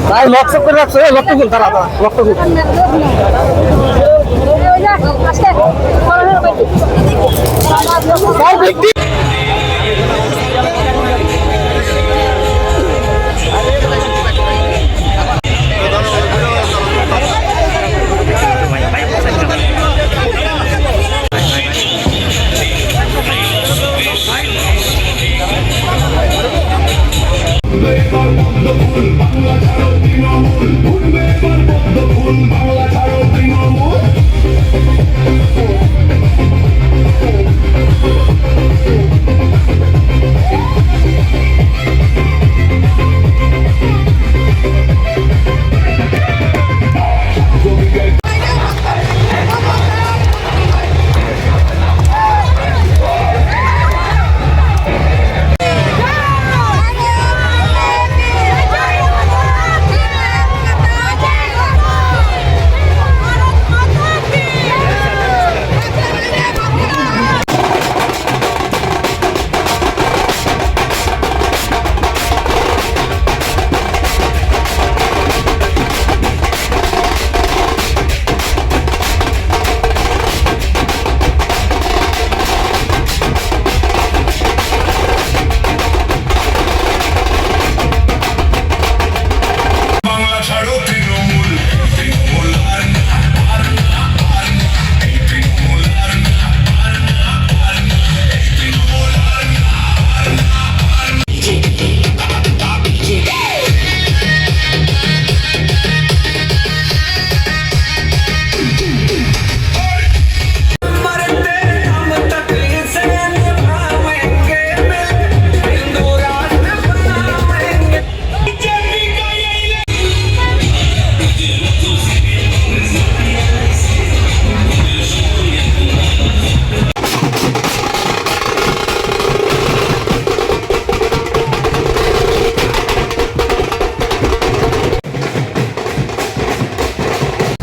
ভাই লক্ষ করে রাখছে, লক্ষ গুণ তারা লক্ষ গুণ।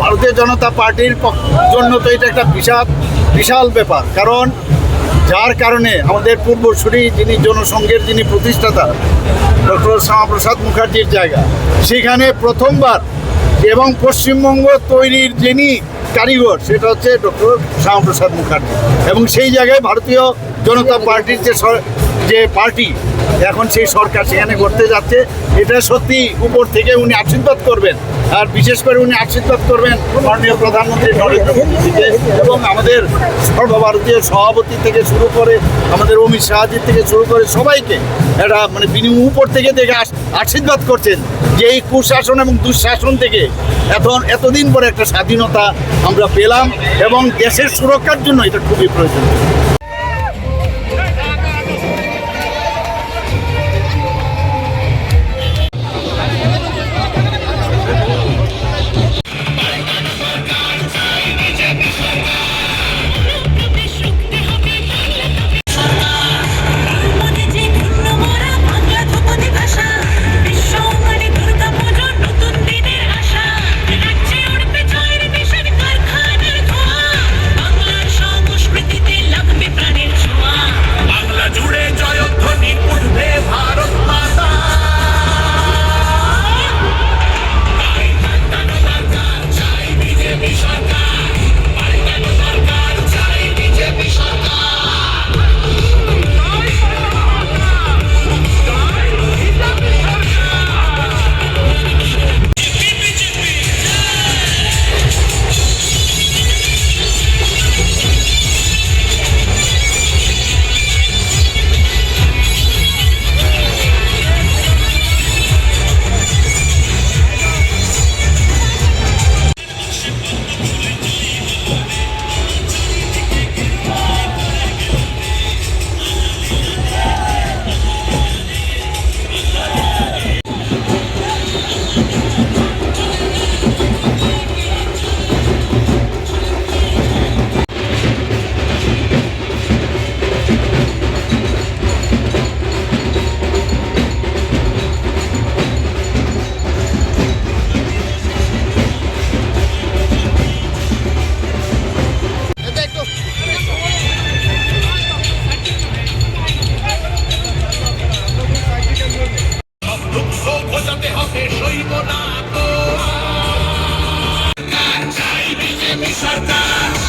ভারতীয় জনতা পার্টির জন্য তো এটা একটা বিশাল ব্যাপার, কারণ যার কারণে আমাদের পূর্বসূরি যিনি জনসংঘের যিনি প্রতিষ্ঠাতা ডক্টর শ্যামাপ্রসাদ মুখার্জির জায়গা, সেখানে প্রথমবার এবং পশ্চিমবঙ্গ তৈরির যিনি কারিগর সেটা হচ্ছে ডক্টর শ্যামাপ্রসাদ মুখার্জি। এবং সেই জায়গায় ভারতীয় জনতা পার্টির যে পার্টি এখন সেই সরকার সেখানে করতে যাচ্ছে, এটা সত্যি উপর থেকে উনি আশীর্বাদ করবেন। আর বিশেষ করে উনি আশীর্বাদ করবেন মাননীয় প্রধানমন্ত্রী নরেন্দ্র মোদীকে এবং আমাদের সর্বভারতীয় সভাপতি থেকে শুরু করে আমাদের অমিত শাহজির থেকে শুরু করে সবাইকে এটা মানে উপর থেকে দেখে আশীর্বাদ করছেন যে এই কুশাসন এবং দুঃশাসন থেকে এতদিন পরে একটা স্বাধীনতা আমরা পেলাম এবং দেশের সুরক্ষার জন্য এটা খুবই প্রয়োজন।